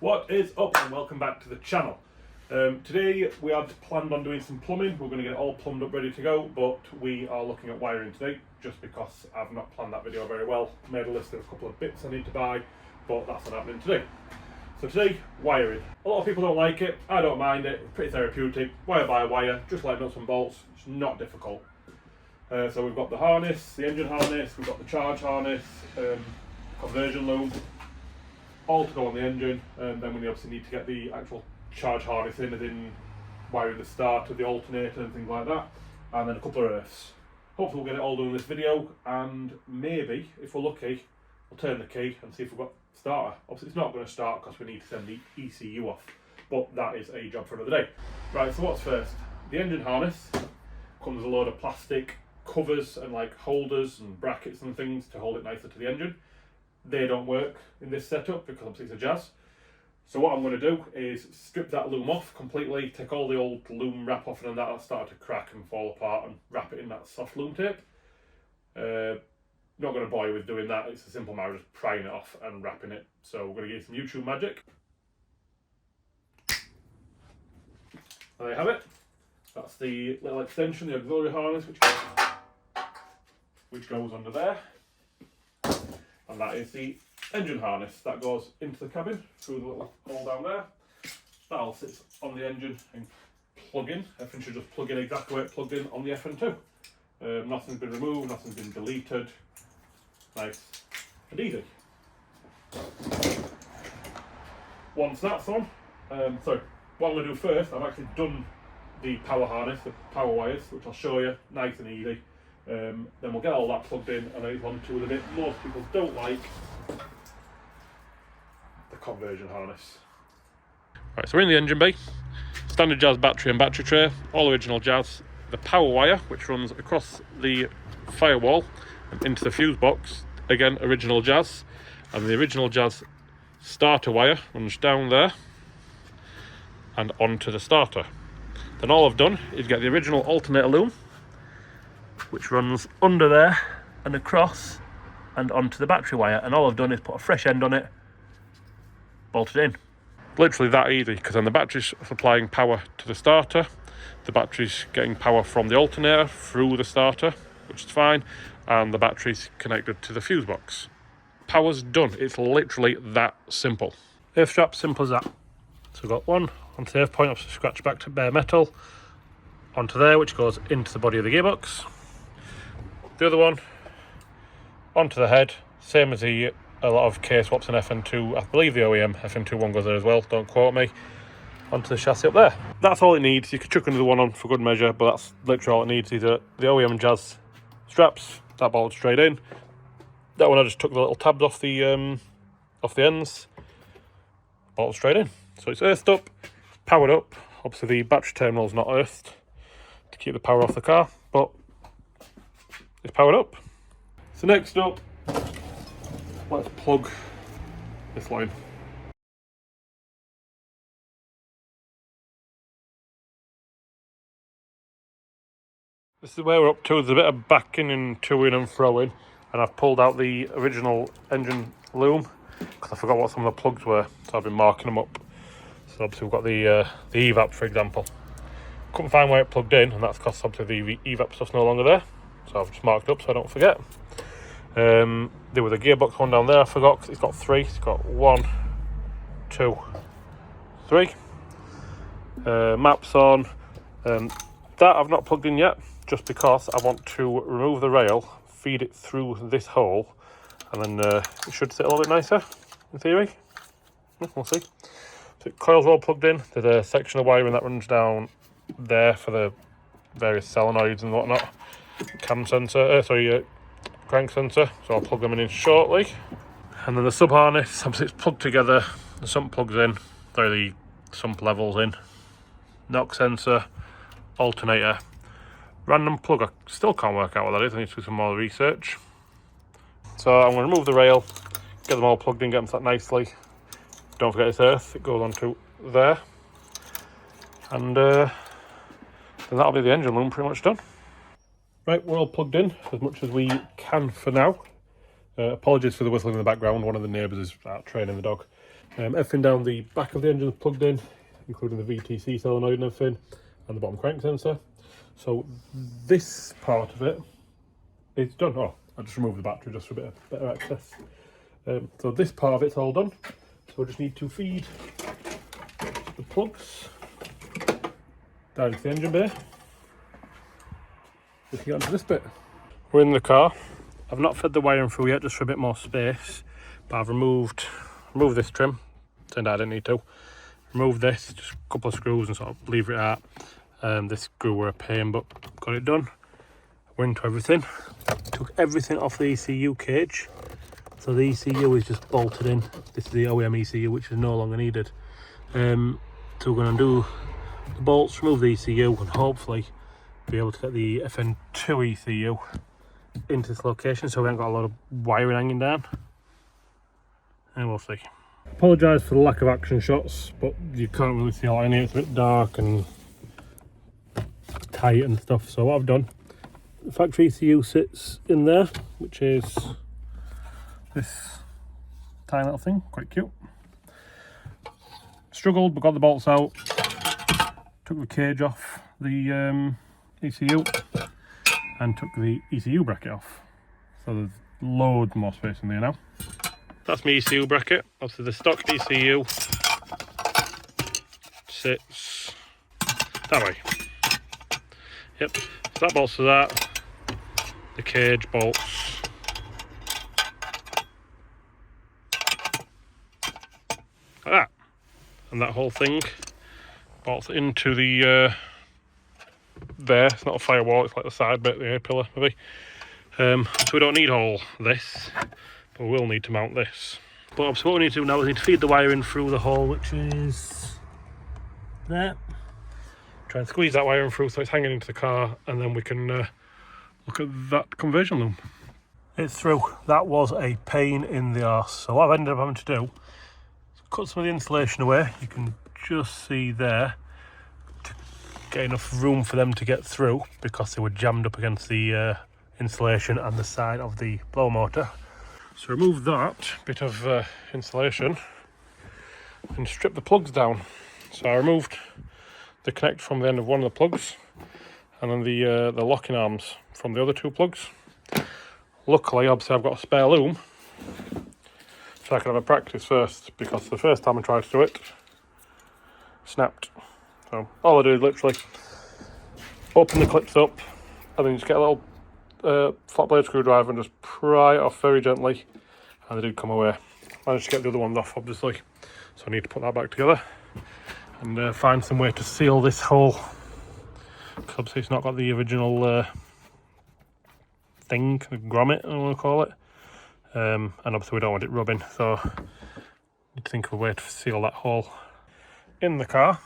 What is up and welcome back to the channel. Today we had planned on doing some plumbing. We're going to get it all plumbed up ready to go, but we are looking at wiring today just because I've not planned that video very well. Made a list of a couple of bits I need to buy, but that's not happening today. So today, wiring. A lot of people don't like it. I don't mind it. It's pretty therapeutic. Wire by wire, just like nuts and bolts. It's not difficult. So we've got the harness, the engine harness, we've got the charge harness, conversion loom, all to go on the engine, and then we obviously need to get the actual charge harness in, as in wiring the starter, the alternator and things like that, and then a couple of earths. Hopefully we'll get it all done in this video, and maybe, if we're lucky, we'll turn the key and see if we've got starter. Obviously it's not going to start because we need to send the ECU off, but that is a job for another day. Right, so what's first? The engine harness comes with a load of plastic covers and like holders and brackets and things to hold it nicer to the engine. They don't work in this setup because obviously it's a Jazz. So what I'm going to do is strip that loom off completely, take all the old loom wrap off, and then that'll start to crack and fall apart, and wrap it in that soft loom tape. Not going to bore you with doing that. It's a simple matter of just prying it off and wrapping it. So we're going to give some YouTube magic. There you have it. That's the little extension, the auxiliary harness, which goes under there. And that is the engine harness that goes into the cabin through the little hole down there. That all sits on the engine and plug in. Everything should just plug in exactly where it plugged in on the FN2. Nothing's been removed, nothing's been deleted. Nice and easy. Once that's on, so what I'm going to do first, I've actually done the power harness, the power wires, which I'll show you, nice and easy. Then we'll get all that plugged in, and then it's on to the bit most people don't like, the conversion harness. Right, so we're in the engine bay. Standard Jazz battery and battery tray, all original Jazz. The power wire, which runs across the firewall and into the fuse box, again original Jazz. And the original Jazz starter wire runs down there and onto the starter. Then all I've done is get the original alternator loom, which runs under there and across and onto the battery wire, and all I've done is put a fresh end on it, bolted in. Literally that easy, because then the battery's supplying power to the starter, the battery's getting power from the alternator through the starter, which is fine, and the battery's connected to the fuse box. Power's done. It's literally that simple. Earth strap, simple as that. So we've got one onto the earth point, obviously scratch back to bare metal, onto there, which goes into the body of the gearbox. The other one onto the head, same as a lot of K-swaps and FN2. I believe the OEM FN2 one goes there as well, don't quote me. Onto the chassis up there. That's all it needs. You could chuck another one on for good measure, but that's literally all it needs. These are the OEM Jazz straps, that bolted straight in. That one I just took the little tabs off the ends, bolted straight in. So it's earthed up, powered up. Obviously the battery terminal's not earthed to keep the power off the car, but it's powered up. So next up, let's plug this line. This is where we're up to. There's a bit of backing and to-ing and throwing, and I've pulled out the original engine loom because I forgot what some of the plugs were, so I've been marking them up. So obviously we've got the evap, for example. Couldn't find where it plugged in, and that's because obviously the evap stuff's no longer there. So I've just marked up so I don't forget. There was a gearbox one down there, I forgot, because it's got three. It's got 1, 2, 3. Maps on. That I've not plugged in yet, just because I want to remove the rail, feed it through this hole, and then it should sit a little bit nicer, in theory. We'll see. So the coil's all plugged in. There's a section of wiring that runs down there for the various solenoids and whatnot. Cam sensor, crank sensor, so I'll plug them in shortly. And then the sub harness, obviously it's plugged together, the sump plugs in, the sump levels in, knock sensor, alternator, random plug. I still can't work out what that is, I need to do some more research. So I'm going to remove the rail, get them all plugged in, get them set nicely. Don't forget it's earth, it goes onto there. And then that'll be the engine loom pretty much done. Right, we're all plugged in as much as we can for now. Apologies for the whistling in the background. One of the neighbours is out training the dog. Everything down the back of the engine is plugged in, including the VTC solenoid and everything, and the bottom crank sensor. So this part of it is done. Oh, I just removed the battery just for a bit of better access. So this part of it's all done. So we just need to feed the plugs down to the engine bay. We can get onto this bit. We're in the car. I've not fed the wiring through yet, just for a bit more space. But I've removed this trim. Turned out I didn't need to. Remove this, just a couple of screws and sort of leave it at. This screw were a pain, but got it done. We're into everything. Took everything off the ECU cage. So the ECU is just bolted in. This is the OEM ECU, which is no longer needed. So we're going to undo the bolts, remove the ECU, and hopefully be able to get the FN2 ECU into this location, so we haven't got a lot of wiring hanging down. And we'll see. Apologise for the lack of action shots, but you can't really see a lot in here. It's a bit dark and tight and stuff. So what I've done, the factory ECU sits in there, which is this tiny little thing, quite cute. Struggled, but got the bolts out. Took the cage off the ECU and took the ECU bracket off. So there's loads more space in there now. That's my ECU bracket. Obviously the stock ECU sits that way. Yep, so that bolts to that. The cage bolts like that. And that whole thing bolts into the there. It's not a firewall, it's like the side bit, the A-pillar maybe. So we don't need all this, but we'll need to mount this. But obviously what we need to do now is we need to feed the wire in through the hole, which is there. Try and squeeze that wire in through so it's hanging into the car, and then we can look at that conversion loom. It's through. That was a pain in the arse. So what I've ended up having to do is cut some of the insulation away. You can just see there, to get enough room for them to get through, because they were jammed up against the insulation and the side of the blower motor. So remove that bit of insulation and strip the plugs down. So I removed the connect from the end of one of the plugs, and then the locking arms from the other two plugs. Luckily, obviously, I've got a spare loom, so I can have a practice first, because the first time I tried to do it, snapped. So all I do is literally open the clips up, and then just get a little flat blade screwdriver and just pry it off very gently, and they did come away. Managed to get the other ones off, obviously, so I need to put that back together and find some way to seal this hole, because obviously it's not got the original thing, the grommet I want to call it, and obviously we don't want it rubbing, so I need to think of a way to seal that hole in the car.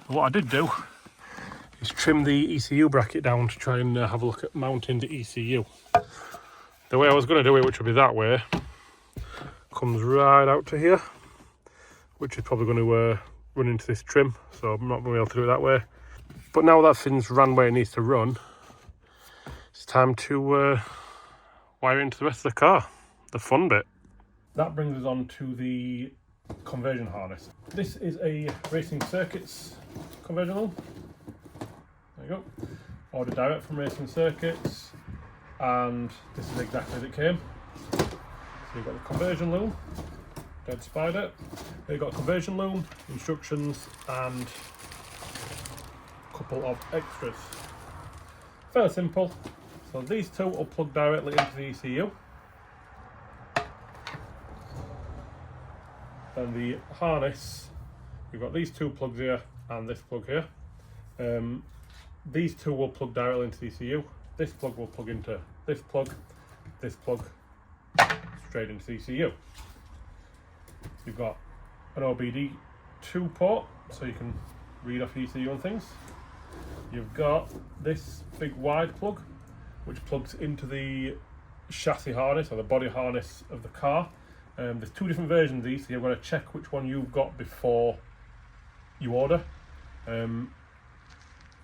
What I did do is trim the ECU bracket down to try and have a look at mounting the ECU. The way I was going to do it, which would be that way, comes right out to here, which is probably going to run into this trim, so I'm not going to be able to do it that way. But now that thing's run where it needs to run, it's time to wire into the rest of the car, the fun bit. That brings us on to the conversion harness. This is a Racing Circuits conversion loom. There you go. Ordered direct from Racing Circuits, and this is exactly as it came. So you've got the conversion loom, dead spider. You've got conversion loom, instructions, and a couple of extras. Fairly simple. So these two will plug directly into the ECU. Then the harness, we've got these two plugs here and this plug here. These two will plug directly into the ECU. This plug will plug into this plug straight into the ECU. You've got an OBD2 port, so you can read off the ECU and things. You've got this big wide plug, which plugs into the chassis harness, or the body harness of the car. There's two different versions of these, so you've got to check which one you've got before you order.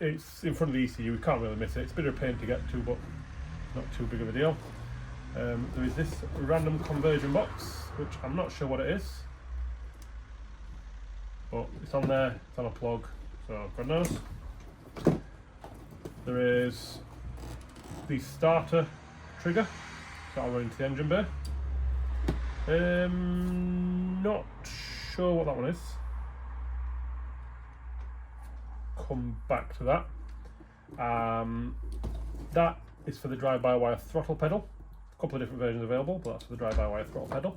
It's in front of the ECU, you can't really miss it. It's a bit of a pain to get to, but not too big of a deal. There is this random conversion box, which I'm not sure what it is. but it's on there, it's on a plug, so God knows. There is the starter trigger that'll run into the engine bay. Not sure what that one is. Come back to that. That is for the drive-by-wire throttle pedal. A couple of different versions available, but that's for the drive-by-wire throttle pedal.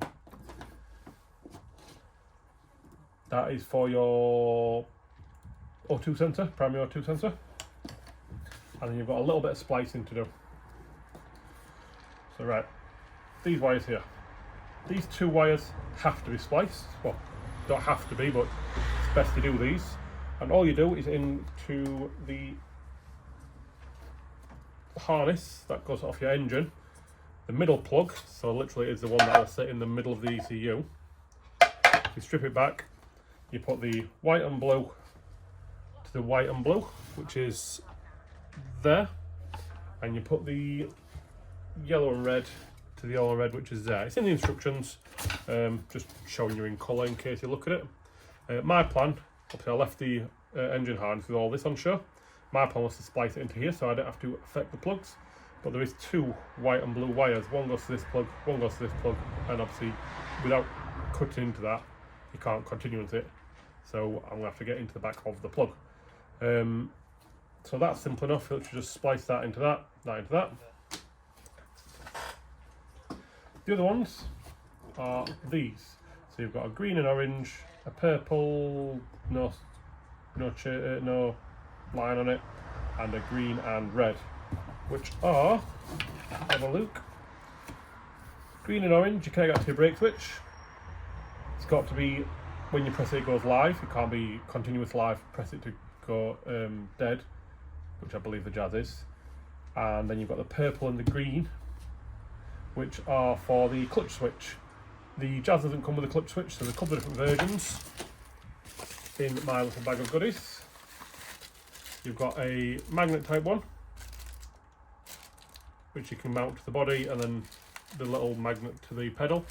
That is for your O2 sensor, primary O2 sensor. And then you've got a little bit of splicing to do. So right, these wires here. These two wires have to be spliced. Well, don't have to be, but it's best to do these. And all you do is into the harness that goes off your engine, the middle plug, so literally is the one that will sit in the middle of the ECU. You strip it back, you put the white and blue to the white and blue, which is there, and you put the yellow and red to the yellow and red, which is there. It's in the instructions, just showing you in colour in case you look at it. My plan, obviously I left the engine harness with all this on show. My plan was to splice it into here so I don't have to affect the plugs, but there is two white and blue wires. One goes to this plug, one goes to this plug, and obviously without cutting into that you can't continue with it, so I'm going to have to get into the back of the plug. So that's simple enough. Let's just splice that into that, that into that. The other ones are these. So you've got a green and orange, a purple, no line on it, and a green and red, which are, have a look. Green and orange, you can't get to your brake switch. It's got to be, when you press it, it goes live. It can't be continuous live, press it to go dead, which I believe the Jazz is. And then you've got the purple and the green, which are for the clutch switch. The Jazz doesn't come with a clutch switch, so there's a couple of different versions in my little bag of goodies. You've got a magnet type one, which you can mount to the body, and then the little magnet to the pedal.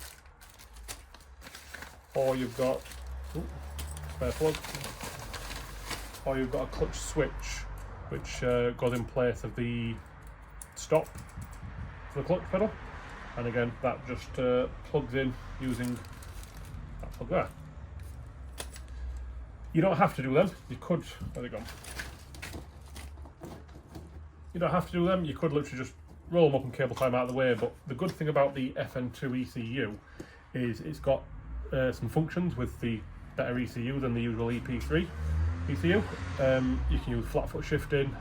Or you've got, spare plug, or you've got a clutch switch, which goes in place of the stop for the clutch pedal. And again, that just plugs in using that plug there. You don't have to do them. You could, where they gone? You don't have to do them. You could literally just roll them up and cable tie them out of the way. But the good thing about the FN2 ECU is it's got some functions with the better ECU than the usual EP3 ECU. You can use flat foot shifting,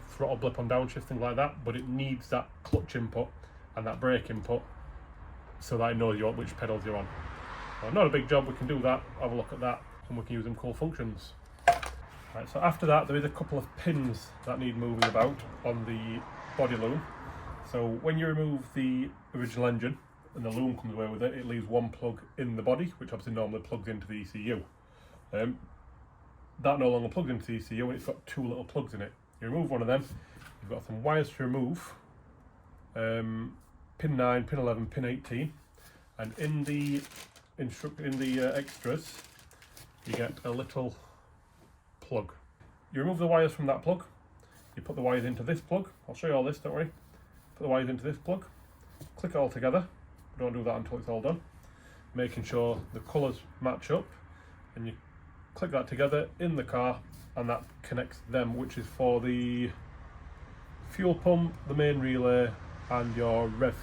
throttle blip on downshift, things like that. But it needs that clutch input and that brake input so that it knows which pedals you're on. Well, not a big job, we can do that, have a look at that, and we can use them cool functions. Right, so after that, there is a couple of pins that need moving about on the body loom. So when you remove the original engine and the loom comes away with it, it leaves one plug in the body, which obviously normally plugs into the ECU. That no longer plugs into the ECU, and it's got two little plugs in it. You remove one of them, you've got some wires to remove. Pin 9, pin 11, pin 18, and in the extras you get a little plug. You remove the wires from that plug, you put the wires into this plug. I'll show you all this, don't worry. Put the wires into this plug, click it all together. Don't do that until it's all done, making sure the colours match up, and you click that together in the car, and that connects them, which is for the fuel pump, the main relay, and your rev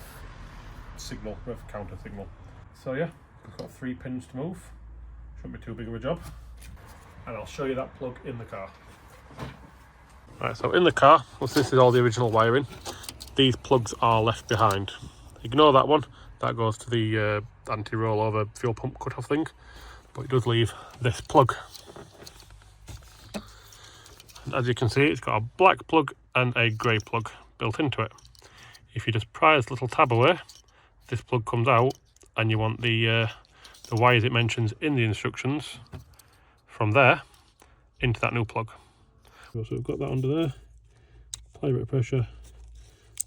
counter signal. So yeah, we've got 3 pins to move. Shouldn't be too big of a job. And I'll show you that plug in the car. Right, so in the car, well, this is all the original wiring. These plugs are left behind. Ignore that one. That goes to the anti-rollover fuel pump cut-off thing. But it does leave this plug. And as you can see, it's got a black plug and a grey plug built into it. If you just pry this little tab away, this plug comes out, and you want the wires it mentions in the instructions from there into that new plug. So we've got that under there, apply a bit of pressure.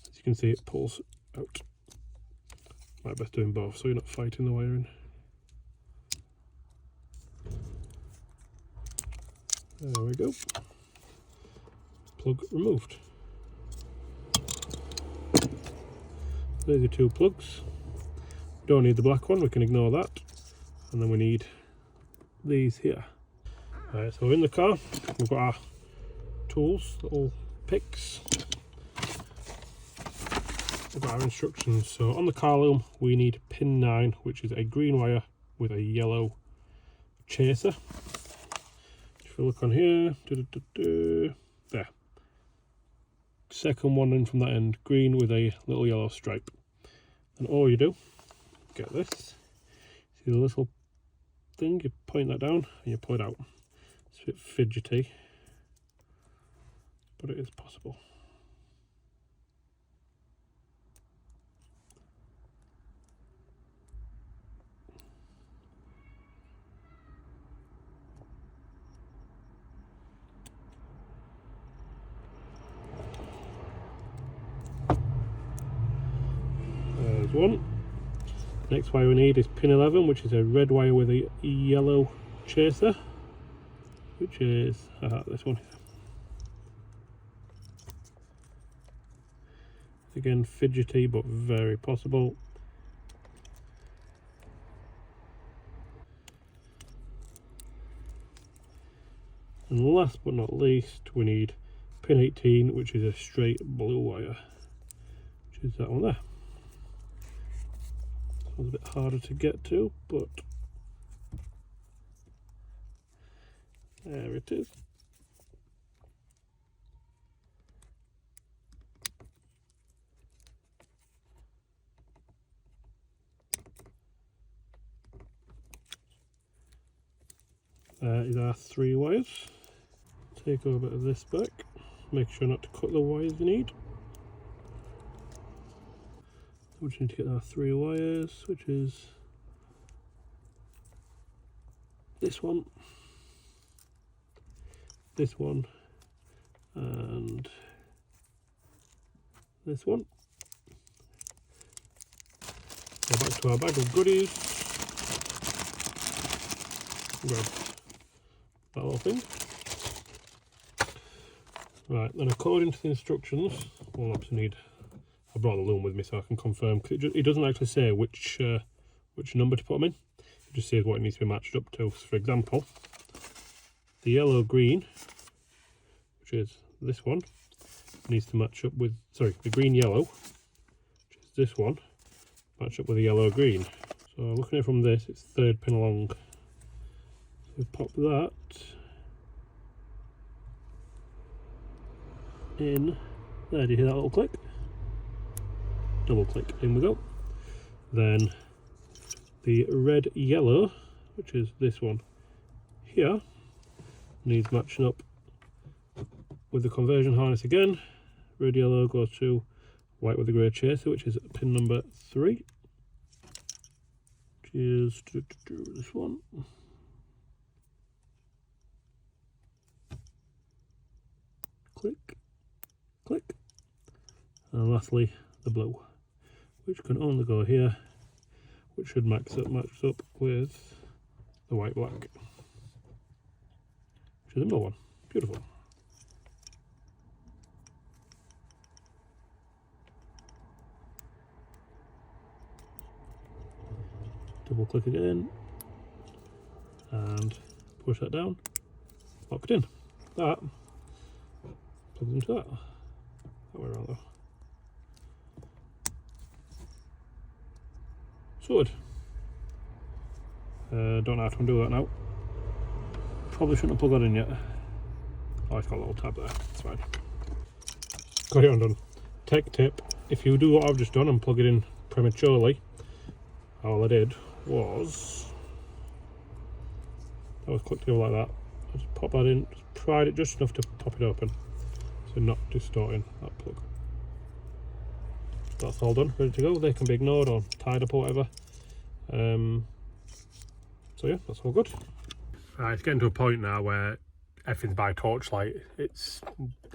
As you can see, it pulls out. Might best doing both so you're not fighting the wiring. There we go. Plug removed. There's your two plugs. Don't need the black one, we can ignore that. And then we need these here. Right, so in the car, we've got our tools, little picks. We've got our instructions. So on the car loom, we need pin 9, which is a green wire with a yellow chaser. If you look on here, there. Second one in from that end, green with a little yellow stripe. And all you do, get this, see the little thing, you point that down and you pull it out. It's a bit fidgety, but it is possible. There's one. Next wire we need is pin 11, which is a red wire with a yellow chaser, which is this one. Again, fidgety but very possible. And last but not least, we need pin 18, which is a straight blue wire, which is that one there. This one's a bit harder to get to, but there it is. There is our 3 wires. Take a bit of this back, make sure not to cut the wires you need. We just need to get our 3 wires, which is this one, and this one. Go back to our bag of goodies. Grab that little thing. Right, then according to the instructions, we'll obviously need, I brought the loom with me so I can confirm, because it doesn't actually say which number to put them in. It just says what it needs to be matched up to. So for example, the yellow green, which is this one, needs to match up with, sorry, the green yellow, which is this one, match up with the yellow green. So looking at it from this, it's 3rd pin along. So pop that in there. Do you hear that little click? Double click, in we go. Then the red yellow, which is this one here, needs matching up with the conversion harness again. Red yellow goes to white with the grey chaser, which is pin number 3, which is this one. Click, click, and lastly the blue, which can only go here, which should match up with the white black, which is the middle one. Beautiful. Double click again and push that down, locked in. That plugs into that way around though. Sorted. Don't have to undo that now. Probably shouldn't have plugged that in yet. Oh, it's got a little tab there, it's fine. Got it undone. Tech tip, if you do what I've just done and plug it in prematurely, all I did was, that was clicked over like that. I just pop that in, just pried it just enough to pop it open, so not distorting that plug. That's all done, ready to go. They can be ignored or tied up or whatever. So yeah, that's all good. It's getting to a point now where everything's by torchlight. It's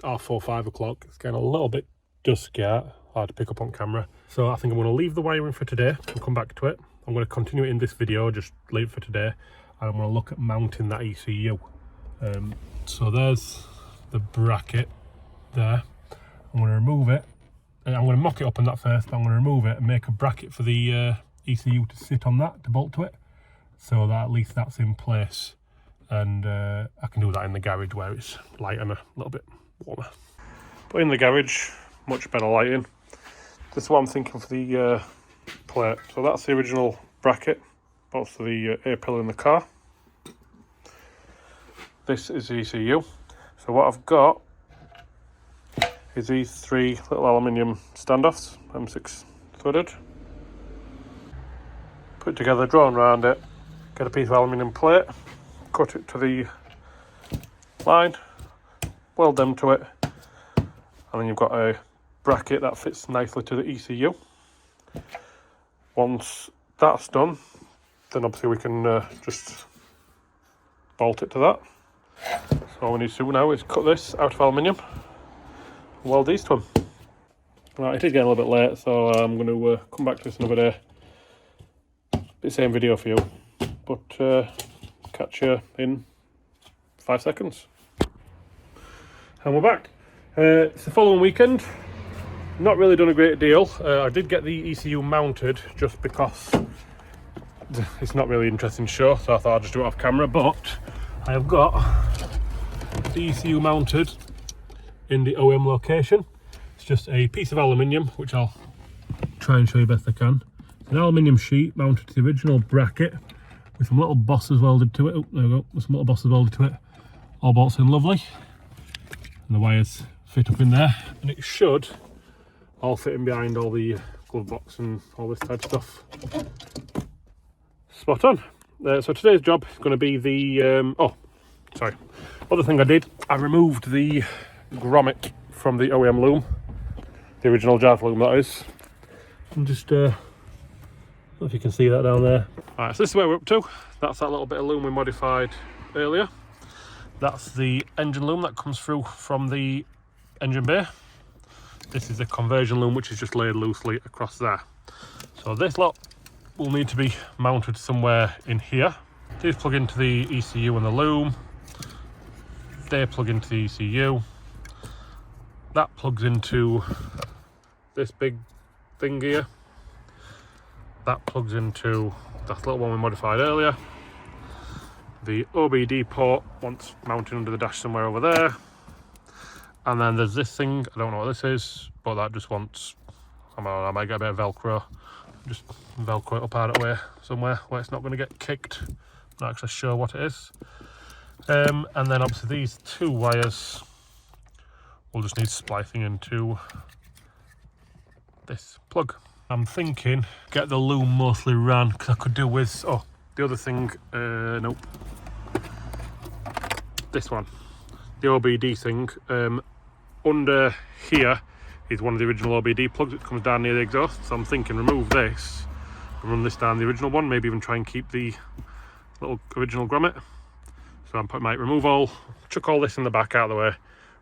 4:30, 5 o'clock. It's getting a little bit dusky out, hard to pick up on camera. So I think I'm going to leave the wiring for today and come back to it. I'm going to continue it in this video, just leave it for today. And I'm going to look at mounting that ECU. So there's the bracket there. I'm going to remove it. I'm going to mock it up on that first, but I'm going to remove it and make a bracket for the ECU to sit on that, to bolt to it, so that at least that's in place. And I can do that in the garage where it's light and a little bit warmer. But in the garage, much better lighting. This is what I'm thinking for the plate. So that's the original bracket, bolts to the A-pillar in the car. This is the ECU. So what I've got is these 3 little aluminium standoffs, M6 threaded. Put it together, drawn around it, get a piece of aluminium plate, cut it to the line, weld them to it, and then you've got a bracket that fits nicely to the ECU. Once that's done, then obviously we can just bolt it to that. So all we need to do now is cut this out of aluminium, weld these to them. Right, it is getting a little bit late, so I'm going to come back to this another day. The same video for you, but catch you in 5 seconds. And we're back. It's the following weekend. Not really done a great deal. I did get the ECU mounted just because it's not really interesting to show, so I thought I'd just do it off camera, but I have got the ECU mounted in the OEM location. It's just a piece of aluminium, which I'll try and show you best I can. It's an aluminium sheet mounted to the original bracket with some little bosses welded to it. Oh, there we go, with some little bosses welded to it. All bolts in lovely. And the wires fit up in there. And it should all fit in behind all the glove box and all this type of stuff. Spot on. So today's job is going to be the, other thing I did, I removed the grommet from the OEM loom, the original jazz loom that is, and just, I don't know if you can see that down there. Alright, so this is where we're up to. That's that little bit of loom we modified earlier. That's the engine loom that comes through from the engine bay. This is the conversion loom, which is just laid loosely across there. So this lot will need to be mounted somewhere in here. These plug into the ECU and the loom. They plug into the ECU. That plugs into this big thing here. That plugs into that little one we modified earlier. The OBD port wants mounted under the dash somewhere over there. And then there's this thing, I don't know what this is, but that just wants, I don't know, I might get a bit of Velcro. Just Velcro it up out of the way somewhere where it's not going to get kicked. I'm not actually sure what it is. And then obviously these 2 wires will just need splicing into this plug. I'm thinking get the loom mostly ran, because I could do with, the other thing, nope. This one, the OBD thing. Under here is one of the original OBD plugs that comes down near the exhaust. So I'm thinking remove this and run this down the original one, maybe even try and keep the little original grommet. So I might chuck all this in the back out of the way,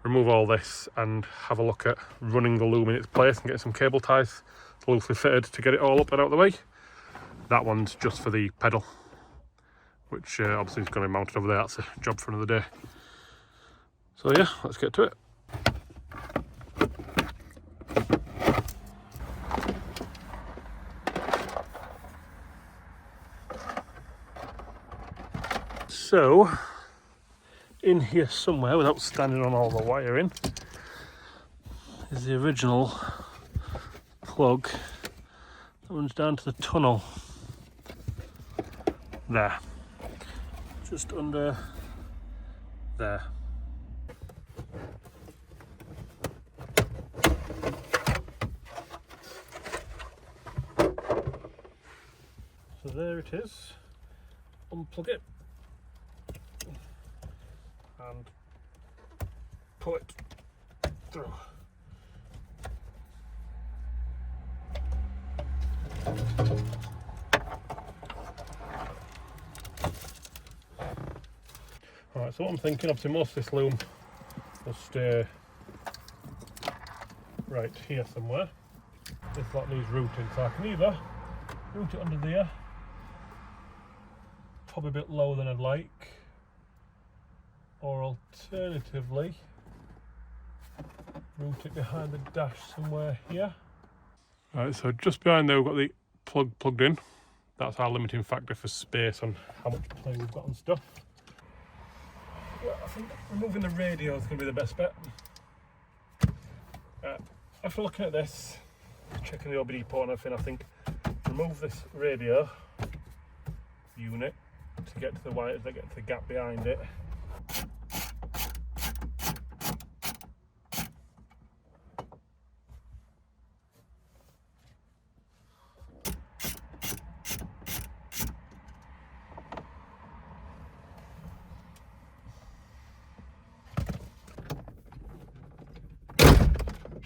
remove all this and have a look at running the loom in its place and get some cable ties loosely fitted to get it all up and out of the way. That one's just for the pedal, which obviously is going to be mounted over there. That's a job for another day. So yeah, let's get to it. So, in here somewhere, without standing on all the wiring, is the original plug that runs down to the tunnel. There. Just under there. So there it is. Unplug it and pull it through. Alright, so what I'm thinking, obviously most of this loom will stay right here somewhere. This lot needs routing, so I can either route it under there, probably a bit lower than I'd like, or alternatively route it behind the dash somewhere here. Right, so just behind there we've got the plug plugged in. That's our limiting factor for space on how much play we've got and stuff. Well, I think removing the radio is going to be the best bet. After looking at this, checking the OBD port and everything, I think remove this radio unit to get to the wires that get to the gap behind it.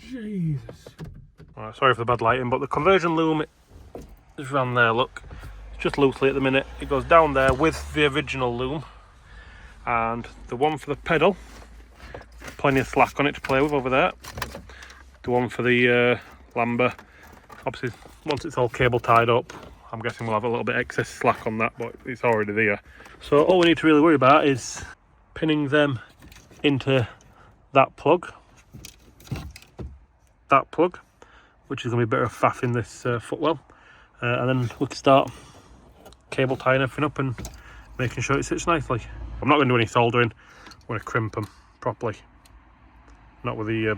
Jesus. Alright, sorry for the bad lighting, but the conversion loom is around there, look. It's just loosely at the minute. It goes down there with the original loom. And the one for the pedal, plenty of slack on it to play with over there. The one for the lamber, obviously once it's all cable tied up, I'm guessing we'll have a little bit excess slack on that, but it's already there. So all we need to really worry about is pinning them into that plug, which is going to be a bit of faff in this footwell, and then we can start cable tying everything up and making sure it sits nicely. I'm not going to do any soldering. I'm going to crimp them properly, not with the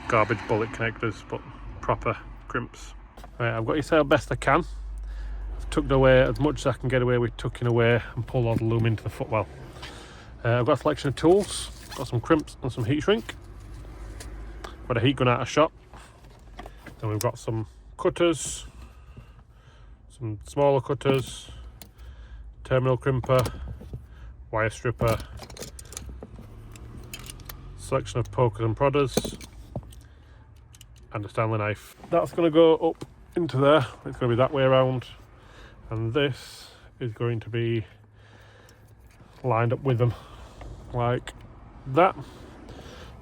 garbage bullet connectors, but proper crimps. Right, I've got your sail best I can. I've tucked away as much as I can get away with tucking away and pull all the loom into the footwell. I've got a selection of tools, got some crimps and some heat shrink. Got a heat gun out of shop. Then we've got some cutters, some smaller cutters, terminal crimper, wire stripper, selection of pokers and prodders, and a Stanley knife. That's going to go up into there. It's going to be that way around, and this is going to be lined up with them like that.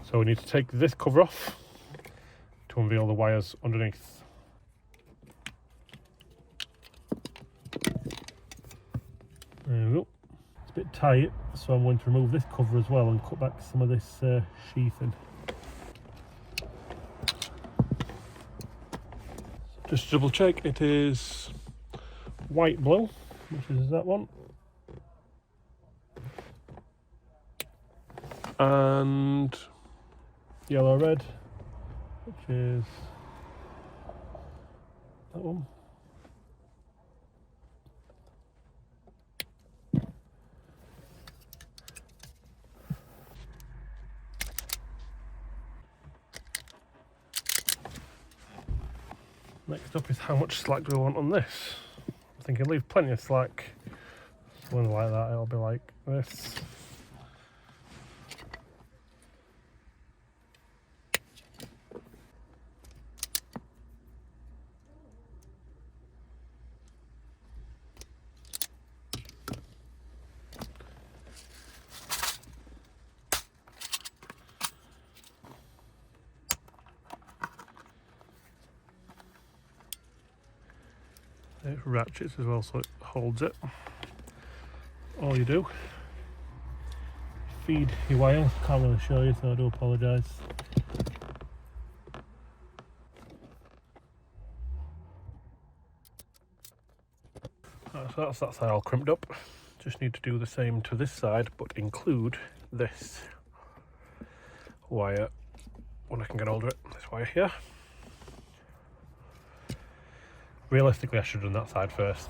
So we need to take this cover off to unveil the wires underneath. There we go. It's a bit tight, so I'm going to remove this cover as well and cut back some of this sheathing. Just to double check, it is white blue, which is that one, and yellow red, which is that one. Next up is how much slack do we want on this? I'm thinking leave plenty of slack. Something like that, it'll be like this. It ratchets as well, so it holds it. All you do, feed your wire. Can't really show you, so I do apologise. So that's that side all crimped up. Just need to do the same to this side, but include this wire when I can get hold of it. This wire here. Realistically, I should have done that side first.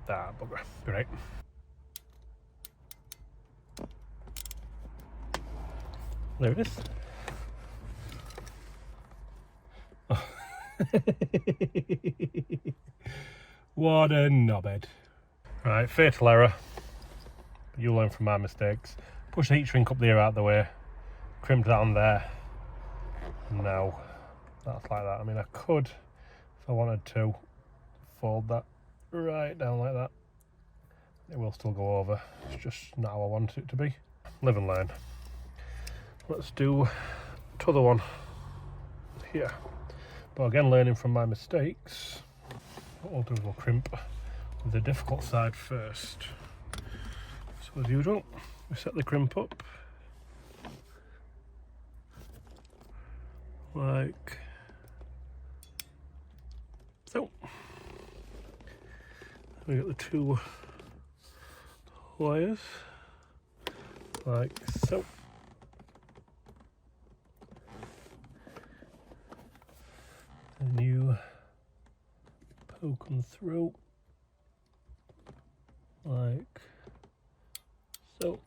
Ah, bugger. Great. There it is. Oh. What a knobhead. Right, fatal error. You learn from my mistakes. Push the heat shrink up there out of the way. Crimp that on there. Now, that's like that. I mean, I could, if I wanted to, fold that right down like that. It will still go over. It's just not how I want it to be. Live and learn. Let's do t'other one here. But again, learning from my mistakes, what we'll do is we'll crimp the difficult side first. So as usual, We set the crimp up like so. We got the two wires like so. Then you poke them through like so.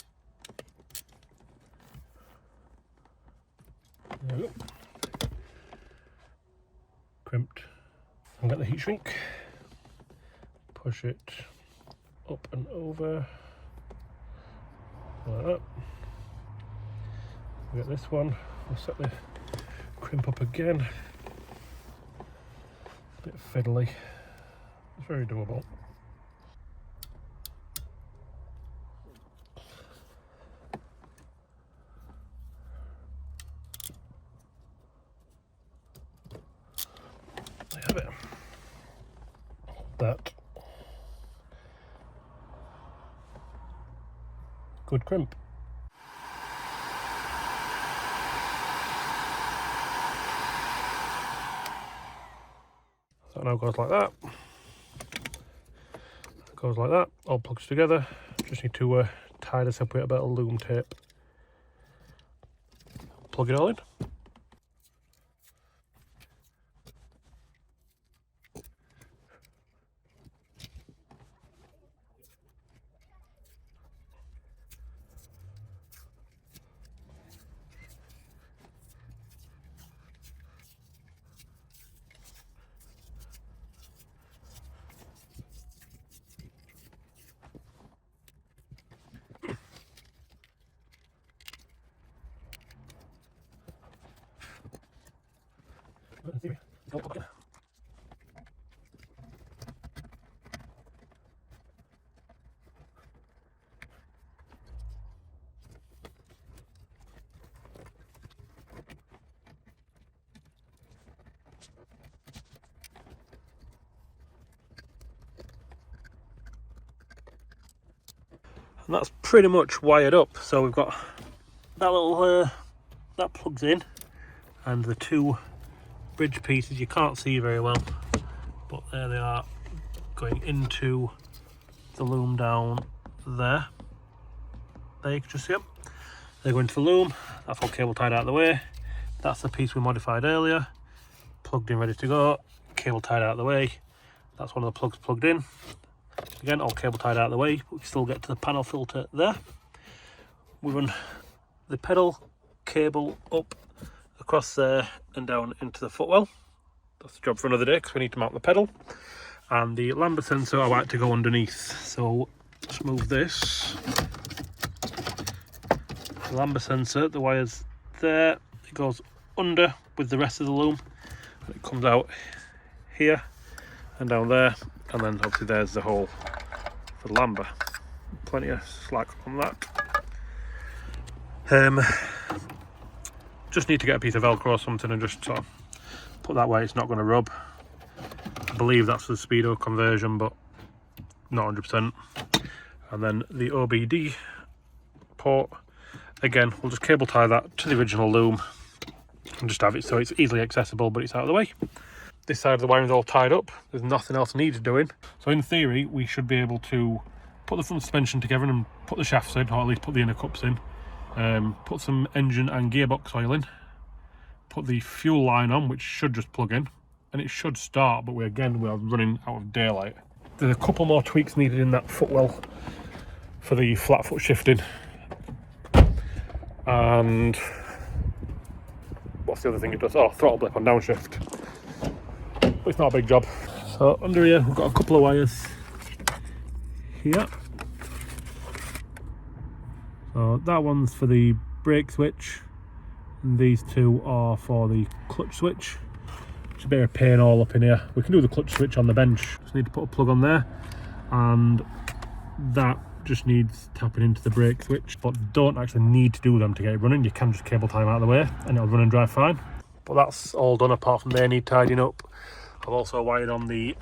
There we go. Crimped. I've got the heat shrink. Push it up and over like that. We got this one. We'll set the crimp up again. A bit fiddly. It's very doable. There you have it. That good crimp. So it now goes like that. It goes like that, all plugs together. Just need to tie this up with a bit of loom tape. Plug it all in. And that's pretty much wired up. So we've got that little that plugs in, and the two bridge pieces you can't see very well, but there they are, going into the loom down there. There you can just see them. They're going to the loom. That's all cable tied out of the way. That's the piece we modified earlier, plugged in, ready to go. Cable tied out of the way. That's one of the plugs plugged in. Again, all cable tied out of the way, but we still get to the panel filter there. We run the pedal cable up across there and down into the footwell. That's the job for another day because we need to mount the pedal. And the lambda sensor I like to go underneath. So let's move this. The lambda sensor, the wire's there. It goes under with the rest of the loom. And it comes out here and down there. And then obviously there's the hole for the lambda. Plenty of slack on that. Just need to get a piece of Velcro or something and just sort of put that way it's not going to rub. I believe that's the speedo conversion, but not 100%. And then the OBD port, again, we'll just cable tie that to the original loom and just have it so it's easily accessible, but it's out of the way. This side of the wiring is all tied up. There's nothing else needed doing. So in theory, we should be able to put the front suspension together and put the shafts in, or at least put the inner cups in. Put some engine and gearbox oil in. Put the fuel line on, which should just plug in. And it should start, but we are running out of daylight. There's a couple more tweaks needed in that footwell for the flat foot shifting. And what's the other thing it does? Oh, throttle blip on downshift. But it's not a big job. So under here we've got a couple of wires here. So that one's for the brake switch, and these two are for the clutch switch. It's a bit of a pain all up in here. We can do the clutch switch on the bench. Just need to put a plug on there, and that just needs tapping into the brake switch, but don't actually need to do them to get it running. You can just cable tie them out of the way and it'll run and drive fine. But that's all done apart from they need tidying up. I've also wired on the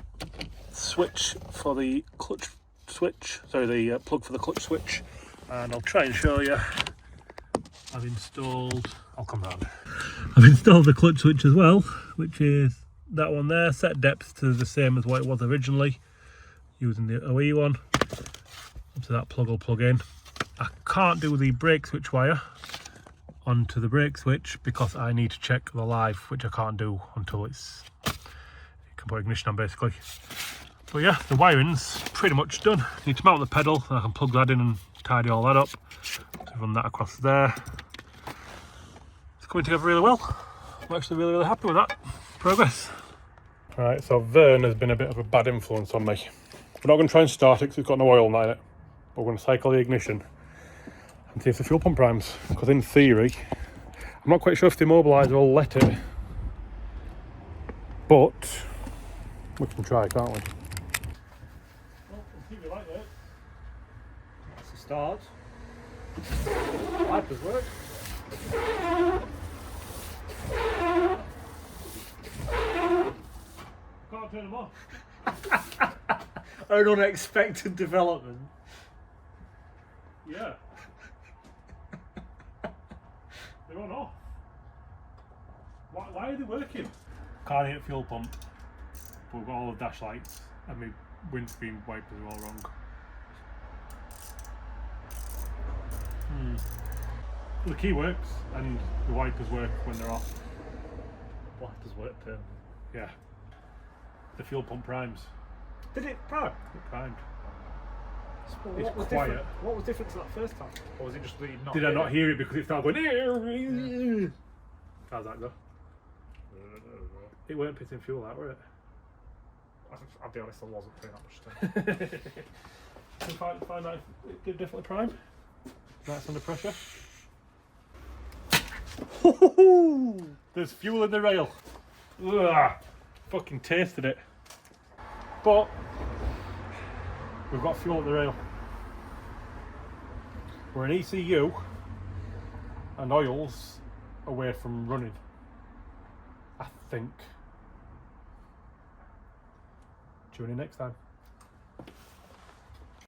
switch for the clutch switch, sorry, the plug for the clutch switch, and I'll try and show you. I've installed, I'll come round. I've installed the clutch switch as well, which is that one there, set depth to the same as what it was originally, using the OE one. So that plug will plug in. I can't do the brake switch wire onto the brake switch because I need to check the live, which I can't do until it can put ignition on basically. But yeah, the wiring's pretty much done. Need to mount the pedal and I can plug that in and tidy all that up. So run that across there. It's coming together really well. I'm actually really happy with that progress. Right, so Vern has been a bit of a bad influence on me. We're not going to try and start it because it's got no oil in it, but we're going to cycle the ignition and see if the fuel pump primes. Because in theory, I'm not quite sure if the immobiliser will let it, but we can try, can't we? Well, let's see if you like it. That's the start. Wipers work. Can't turn them off. An unexpected development. Yeah. They're on off. Why are they working? Can't hit fuel pump. But we've got all the dash lights and my windscreen wipers are all wrong. The key works and the wipers work when they're off. Wipers work permanently. Yeah. The fuel pump primes. Did it prime? It primed. So It's what was quiet. different? What was different to that first time? Or was it just that you not? Did I not hear it because it started going? How's that go? It weren't pissing fuel out, were it? I'll be honest, I wasn't paying that much attention. Can you find that it did definitely prime? That's under pressure. There's fuel in the rail. Ugh, fucking tasted it. But we've got fuel at the rail. We're an ECU and oil's away from running, I think. Tune in next time.